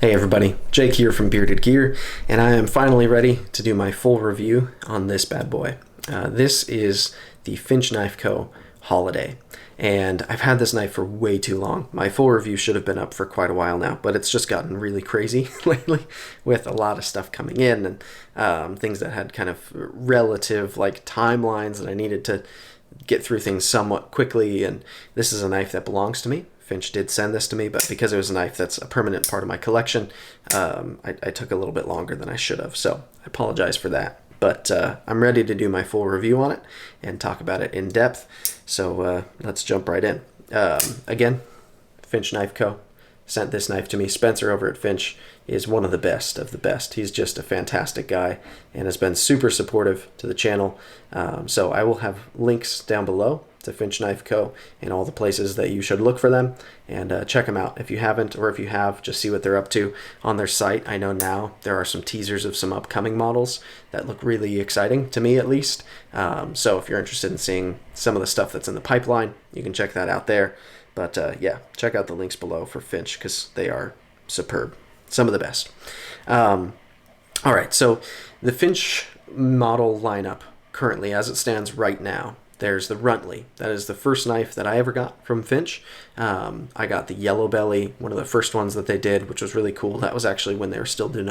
Hey everybody, Jake here from Bearded Gear, and I am finally ready to do my full review on this bad boy. This is the Finch Knife Co Holliday, and I've had this knife for way too long. My full review should have been up for quite a while now, but it's just gotten really crazy lately with a lot of stuff coming in and things that had kind of relative timelines that I needed to get through things somewhat quickly, and this is a knife that belongs to me. Finch did send this to me, but because it was a knife that's a permanent part of my collection, I took a little bit longer than I should have, so I apologize for that. But I'm ready to do my full review on it and talk about it in depth, so let's jump right in. Again, Finch Knife Co. sent this knife to me. Spencer over at Finch is one of the best of the best. He's just a fantastic guy and has been super supportive to the channel. So I will have links down below to Finch Knife Co. and all the places that you should look for them, and check them out if you haven't, or if you have, just see what they're up to on their site. I know now there are some teasers of some upcoming models that look really exciting, to me at least. So if you're interested in seeing some of the stuff that's in the pipeline, you can check that out there. But yeah, check out the links below for Finch because they are superb. Some of the best. All right, so the Finch model lineup currently, as it stands right now, there's the Runtley. That is the first knife that I ever got from Finch. I got the Yellow Belly, one of the first ones that they did, which was really cool. That was actually when they were still doing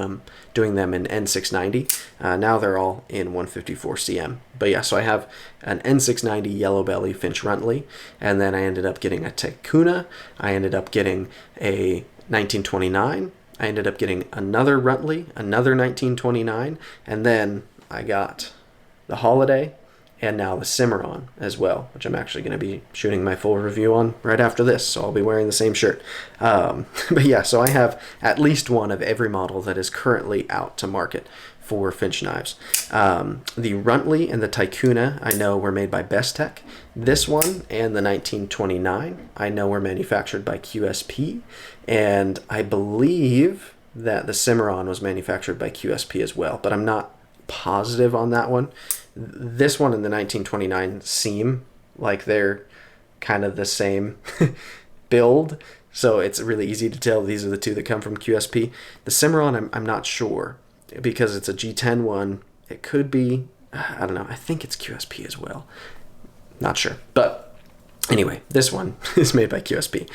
them in N690. Now they're all in 154 cm. But yeah, so I have an N690 Yellow Belly Finch Runtley, and then I ended up getting a Takuna. I ended up getting a 1929. I ended up getting another Runtley, another 1929, and then I got the Holliday, and now the Cimarron as well, which I'm actually going to be shooting my full review on right after this, so I'll be wearing the same shirt. But yeah, so I have at least one of every model that is currently out to market for Finch knives. The Runtley and the Takuna I know were made by Best Tech. This one and the 1929 I know were manufactured by QSP, and I believe that the Cimarron was manufactured by QSP as well, but I'm not positive on that one. This one and the 1929 seem like they're kind of the same build, so it's really easy to tell these are the two that come from QSP. The Cimarron, I'm not sure, because it's a G10 one. It could be, I don't know, I think it's QSP as well. Not sure, but anyway, this one is made by QSP.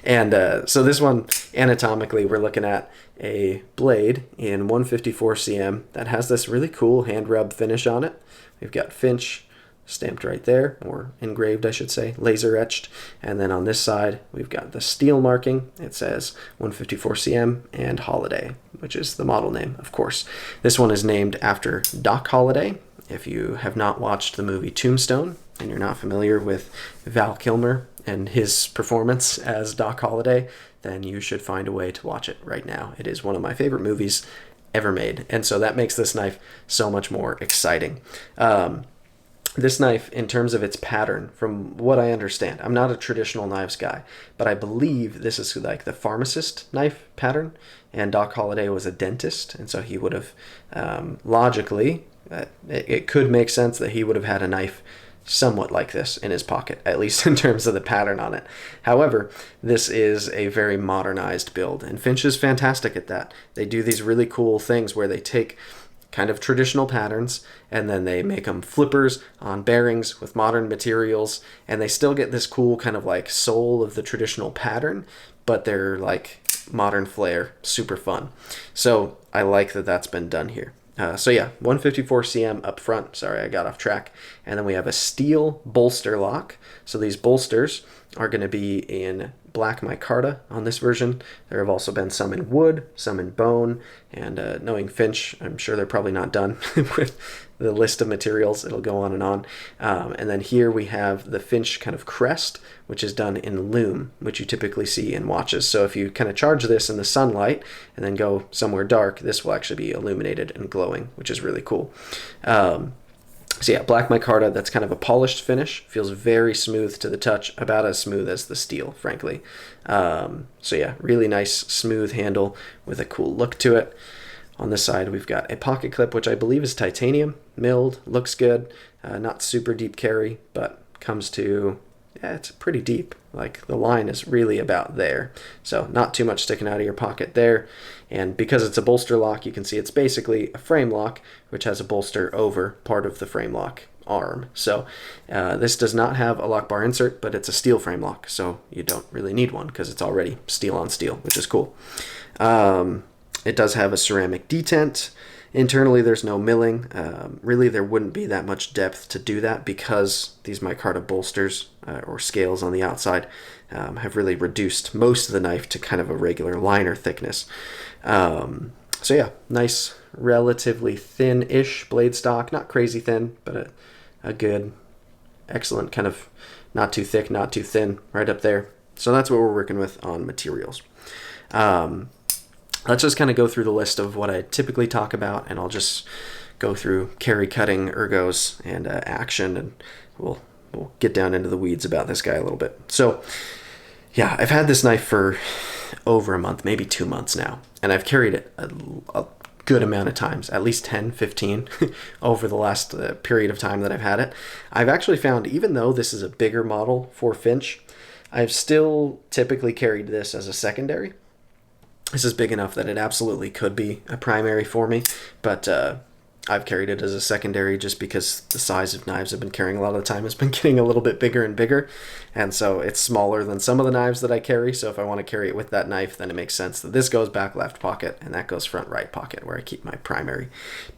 And so this one, anatomically, we're looking at a blade in 154 cm that has this really cool hand rub finish on it. We've got Finch stamped right there, or engraved, I should say, laser etched. And then on this side, we've got the steel marking. It says 154 cm and Holliday, which is the model name, of course. This one is named after Doc Holliday. If you have not watched the movie Tombstone and you're not familiar with Val Kilmer and his performance as Doc Holliday, then you should find a way to watch it right now. It is one of my favorite movies ever made, and so that makes this knife so much more exciting. This knife, in terms of its pattern, from what I understand, I'm not a traditional knives guy, but I believe this is like the pharmacist knife pattern, and Doc Holliday was a dentist, and so he would have, logically, it could make sense that he would have had a knife somewhat like this in his pocket, at least in terms of the pattern on it. However, this is a very modernized build, and Finch is fantastic at that. They do these really cool things where they take kind of traditional patterns and then they make them flippers on bearings with modern materials, and they still get this cool kind of like soul of the traditional pattern, but they're like modern flair, super fun. So I like that that's been done here. So yeah, 154 cm up front. Sorry, I got off track. And then we have a steel bolster lock. So these bolsters are going to be in black micarta on this version. There have also been some in wood, some in bone, and knowing Finch, I'm sure they're probably not done with the list of materials. It'll go on and on. And then here we have the Finch kind of crest, which is done in lume, which you typically see in watches. So if you kind of charge this in the sunlight and then go somewhere dark, this will actually be illuminated and glowing, which is really cool. So yeah, black micarta, that's kind of a polished finish. Feels very smooth to the touch, about as smooth as the steel, frankly. So yeah, really nice, smooth handle with a cool look to it. On this side, we've got a pocket clip, which I believe is titanium, milled, looks good. Not super deep carry, but comes to, yeah, it's pretty deep. Like the line is really about there. So not too much sticking out of your pocket there. And because it's a bolster lock, you can see it's basically a frame lock, which has a bolster over part of the frame lock arm. So this does not have a lock bar insert, but it's a steel frame lock. So you don't really need one because it's already steel on steel, which is cool. It does have a ceramic detent. Internally, there's no milling. Really, there wouldn't be that much depth to do that because these micarta bolsters or scales on the outside have really reduced most of the knife to kind of a regular liner thickness. So yeah, nice, relatively thin-ish blade stock. Not crazy thin, but a good, excellent kind of not too thick, not too thin, right up there. So that's what we're working with on materials. Let's just kind of go through the list of what I typically talk about, and I'll just go through carry, cutting, ergos, and action, and we'll get down into the weeds about this guy a little bit. So yeah, I've had this knife for over a month, maybe 2 months now, and I've carried it a good amount of times, at least 10, 15 over the last period of time that I've had it. I've actually found, even though this is a bigger model for Finch, I've still typically carried this as a secondary. This is big enough that it absolutely could be a primary for me, but I've carried it as a secondary just because the size of knives I've been carrying a lot of the time has been getting a little bit bigger and bigger, and so it's smaller than some of the knives that I carry, so if I want to carry it with that knife, then it makes sense that this goes back left pocket and that goes front right pocket where I keep my primary.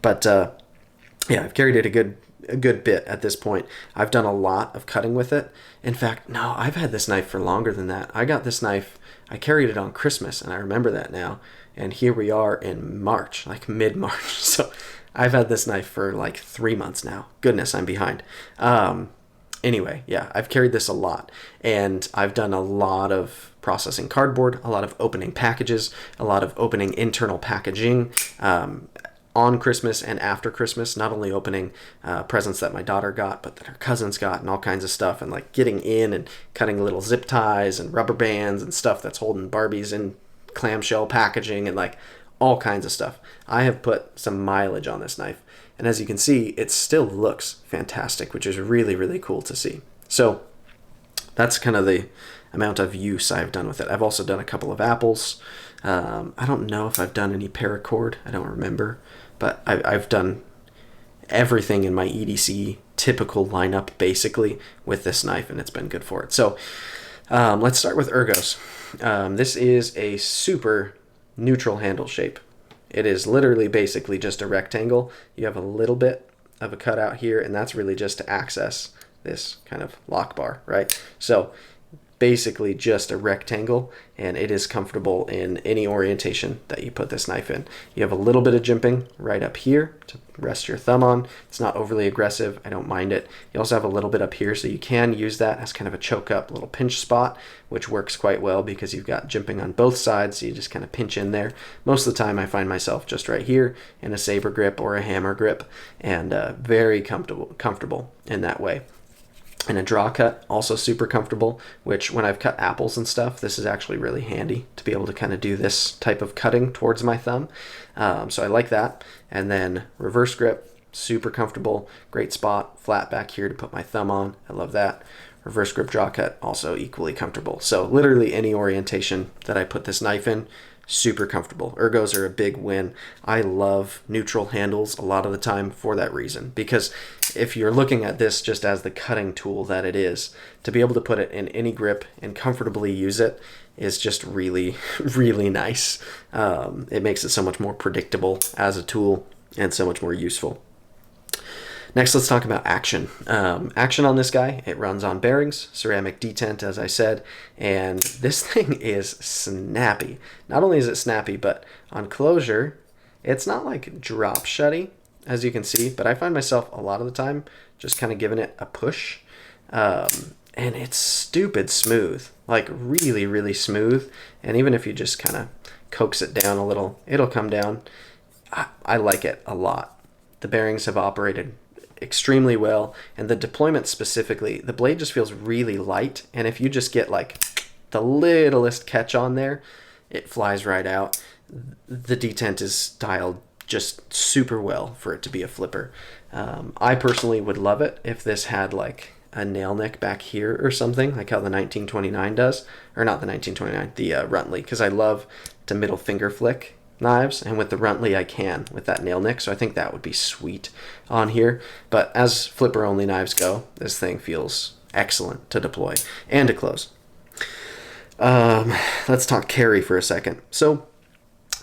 But yeah, I've carried it a good bit at this point. I've done a lot of cutting with it. In fact, no, I've had this knife for longer than that. I got this knife, I carried it on Christmas, and I remember that now. And here we are in March, like mid-March. So I've had this knife for like 3 months now. Goodness, I'm behind. Anyway, yeah, I've carried this a lot. And I've done a lot of processing cardboard, a lot of opening packages, a lot of opening internal packaging. On Christmas and after Christmas, not only opening presents that my daughter got, but that her cousins got, and all kinds of stuff, and like getting in and cutting little zip ties and rubber bands and stuff that's holding Barbies in clamshell packaging and like all kinds of stuff. I have put some mileage on this knife, and as you can see, it still looks fantastic, which is really, really cool to see. So that's kind of the amount of use I've done with it. I've also done a couple of apples. I don't know if I've done any paracord. I don't remember. But I've done everything in my EDC typical lineup basically with this knife, and it's been good for it. So let's start with Ergos. This is a super neutral handle shape. It is literally basically just a rectangle. You have a little bit of a cutout here, and that's really just to access this kind of lock bar, right? So basically just a rectangle, and it is comfortable in any orientation that you put this knife in. You have a little bit of jimping right up here to rest your thumb on. It's not overly aggressive. I don't mind it. You also have a little bit up here, so you can use that as kind of a choke up little pinch spot, which works quite well because you've got jimping on both sides, so you just kind of pinch in there. Most of the time I find myself just right here in a saber grip or a hammer grip, and very comfortable in that way. And a draw cut, also super comfortable, which when I've cut apples and stuff, this is actually really handy to be able to kind of do this type of cutting towards my thumb. So I like that. And then reverse grip, super comfortable, great spot, flat back here to put my thumb on. I love that. Reverse grip draw cut, also equally comfortable. So literally any orientation that I put this knife in, super comfortable. Ergos are a big win. I love neutral handles a lot of the time for that reason, because if you're looking at this just as the cutting tool that it is, to be able to put it in any grip and comfortably use it is just really, really nice. It makes it so much more predictable as a tool and so much more useful. Next, let's talk about action. Action on this guy, it runs on bearings, ceramic detent, as I said, and this thing is snappy. Not only is it snappy, but on closure, it's not like drop shutty, as you can see, but I find myself a lot of the time just kind of giving it a push, and it's stupid smooth, like really, really smooth, and even if you just kind of coax it down a little, it'll come down. I like it a lot. The bearings have operated extremely well, and the deployment specifically, the blade just feels really light, and if you just get like the littlest catch on there, it flies right out. The detent is dialed just super well for it to be a flipper. I personally would love it if this had like a nail nick back here or something, like how the 1929 does. Or not the 1929, the Runtley, because I love to middle finger flick knives, and with the Runtley I can with that nail nick, so I think that would be sweet on here. But as flipper only knives go, this thing feels excellent to deploy and to close. Let's talk carry for a second. So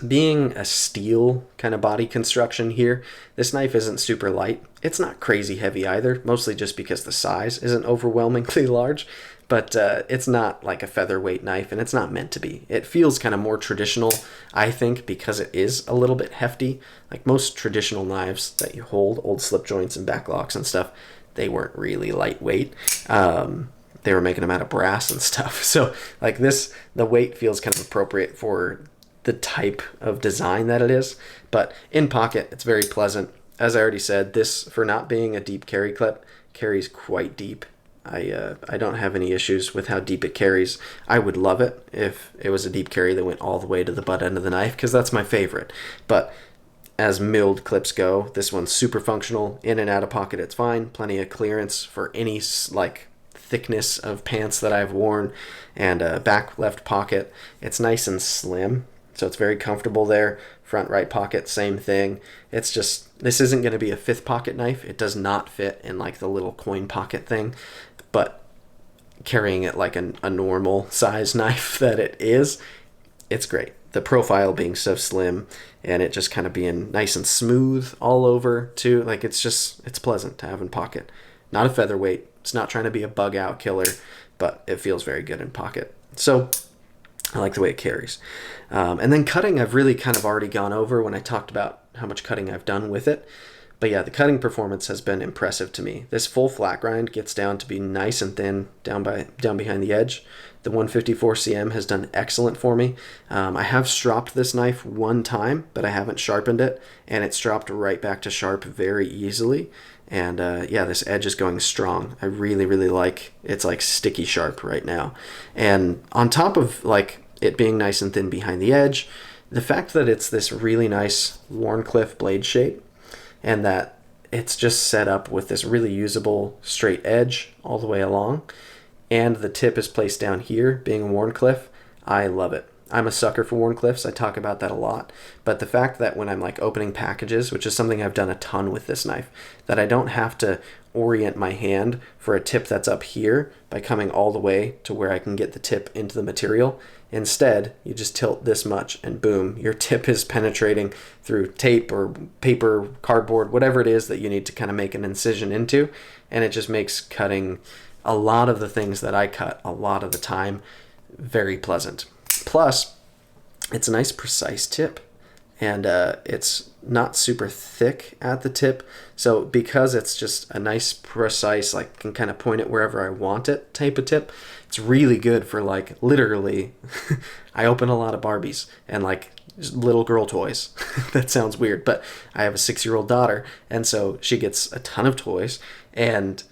being a steel kind of body construction here, this knife isn't super light. It's not crazy heavy either, mostly just because the size isn't overwhelmingly large, but it's not like a featherweight knife, and it's not meant to be. It feels kind of more traditional, I think, because it is a little bit hefty. Like most traditional knives that you hold, old slip joints and backlocks and stuff, they weren't really lightweight. They were making them out of brass and stuff. So like this, the weight feels kind of appropriate for the type of design that it is. But in pocket, it's very pleasant. As I already said, this, for not being a deep carry clip, carries quite deep. I don't have any issues with how deep it carries. I would love it if it was a deep carry that went all the way to the butt end of the knife, because that's my favorite. But as milled clips go, this one's super functional. In and out of pocket, it's fine. Plenty of clearance for any like thickness of pants that I've worn. And back left pocket, it's nice and slim, so it's very comfortable there. Front right pocket, same thing. It's just, this isn't going to be a fifth pocket knife. It does not fit in like the little coin pocket thing, but carrying it like a normal size knife that it is, it's great. The profile being so slim and it just kind of being nice and smooth all over too. Like it's pleasant to have in pocket. Not a featherweight. It's not trying to be a bug out killer, but it feels very good in pocket. So I like the way it carries. And then cutting, I've really kind of already gone over when I talked about how much cutting I've done with it. But yeah, the cutting performance has been impressive to me. This full flat grind gets down to be nice and thin down behind the edge. The 154 cm has done excellent for me. I have stropped this knife one time, but I haven't sharpened it, and it stropped right back to sharp very easily. And yeah, this edge is going strong. I really, really like, it's like sticky sharp right now. And on top of like it being nice and thin behind the edge, the fact that it's this really nice Wharncliffe blade shape, and that it's just set up with this really usable straight edge all the way along, and the tip is placed down here being Wharncliffe, I love it. I'm a sucker for Wharncliffes. I talk about that a lot. But the fact that when I'm like opening packages, which is something I've done a ton with this knife, that I don't have to orient my hand for a tip that's up here by coming all the way to where I can get the tip into the material. Instead, you just tilt this much and boom, your tip is penetrating through tape or paper, cardboard, whatever it is that you need to kind of make an incision into. And it just makes cutting a lot of the things that I cut a lot of the time very pleasant. Plus, it's a nice precise tip, and it's not super thick at the tip. So because it's just a nice precise, like can kind of point it wherever I want it type of tip, it's really good for like literally, I open a lot of Barbies and like little girl toys. That sounds weird, but I have a 6-year-old daughter, and so she gets a ton of toys, and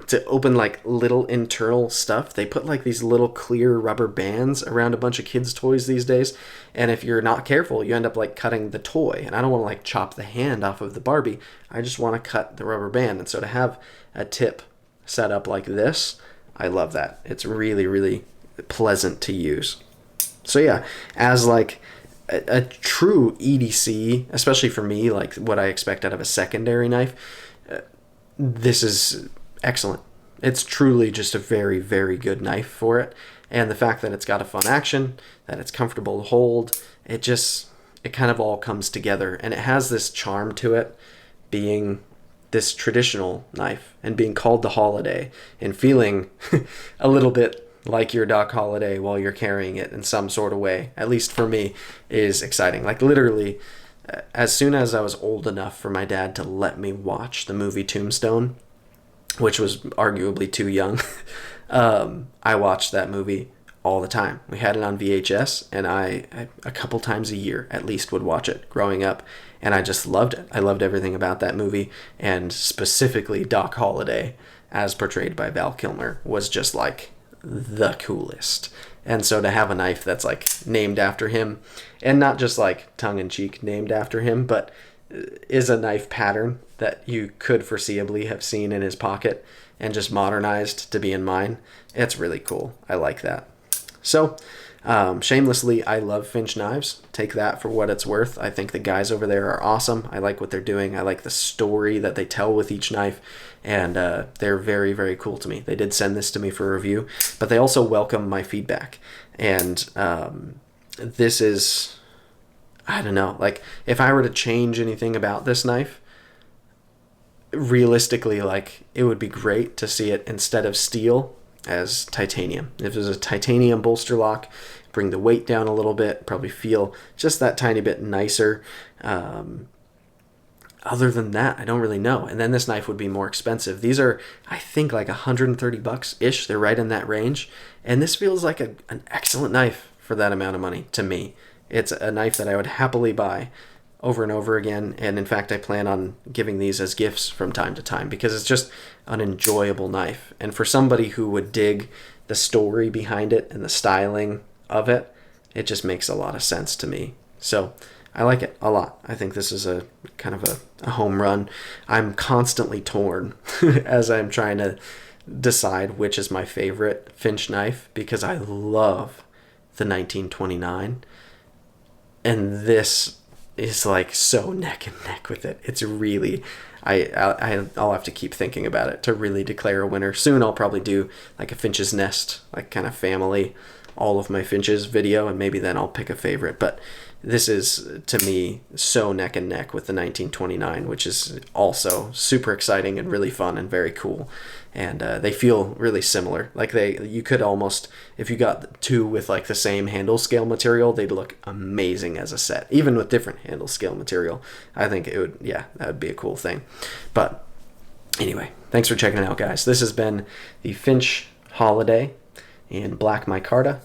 to open like little internal stuff, they put like these little clear rubber bands around a bunch of kids' toys these days, and if you're not careful, you end up like cutting the toy. And I don't want to like chop the hand off of the Barbie, I just want to cut the rubber band. And so to have a tip set up like this, I love that. It's really, really pleasant to use. So yeah, as like a true EDC, especially for me, like what I expect out of a secondary knife, this is excellent. It's truly just a very, very good knife for it. And the fact that it's got a fun action, that it's comfortable to hold, it kind of all comes together. And it has this charm to it, being this traditional knife and being called the Holliday and feeling a little bit like your Doc Holliday while you're carrying it in some sort of way, at least for me, is exciting. Like literally, as soon as I was old enough for my dad to let me watch the movie Tombstone, which was arguably too young, I watched that movie all the time. We had it on VHS, and I a couple times a year at least would watch it growing up, and I just loved it. I loved everything about that movie, and specifically Doc Holliday, as portrayed by Val Kilmer, was just like the coolest. And so to have a knife that's like named after him, and not just like tongue-in-cheek named after him, but is a knife pattern that you could foreseeably have seen in his pocket, and just modernized to be in mine. It's really cool. I like that. So, shamelessly, I love Finch knives. Take that for what it's worth. I think the guys over there are awesome. I like what they're doing. I like the story that they tell with each knife, and they're very, very cool to me. They did send this to me for review, but they also welcome my feedback. And this is, I don't know, like if I were to change anything about this knife, realistically, like it would be great to see it instead of steel as titanium. If there's a titanium bolster lock, bring the weight down a little bit, probably feel just that tiny bit nicer. Other than that, I don't really know. And then this knife would be more expensive. These are, I think, like $130-ish. They're right in that range. And this feels like an excellent knife for that amount of money to me. It's a knife that I would happily buy over and over again. And in fact, I plan on giving these as gifts from time to time because it's just an enjoyable knife. And for somebody who would dig the story behind it and the styling of it, it just makes a lot of sense to me. So I like it a lot. I think this is a kind of a home run. I'm constantly torn as I'm trying to decide which is my favorite Finch knife because I love the 1929. And this is like so neck and neck with it. It's really, I'll have to keep thinking about it to really declare a winner. Soon I'll probably do like a Finch's Nest, like kind of family, all of my Finches video, and maybe then I'll pick a favorite. But this is, to me, so neck and neck with the 1929, which is also super exciting and really fun and very cool. And they feel really similar. Like you could almost, if you got two with like the same handle scale material, they'd look amazing as a set, even with different handle scale material. I think it would, yeah, that would be a cool thing. But anyway, thanks for checking it out, guys. This has been the Finch Holliday in black micarta.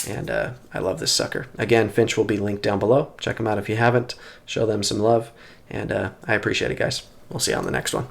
And I love this sucker. Again, Finch will be linked down below. Check them out if you haven't. Show them some love. And I appreciate it, guys. We'll see you on the next one.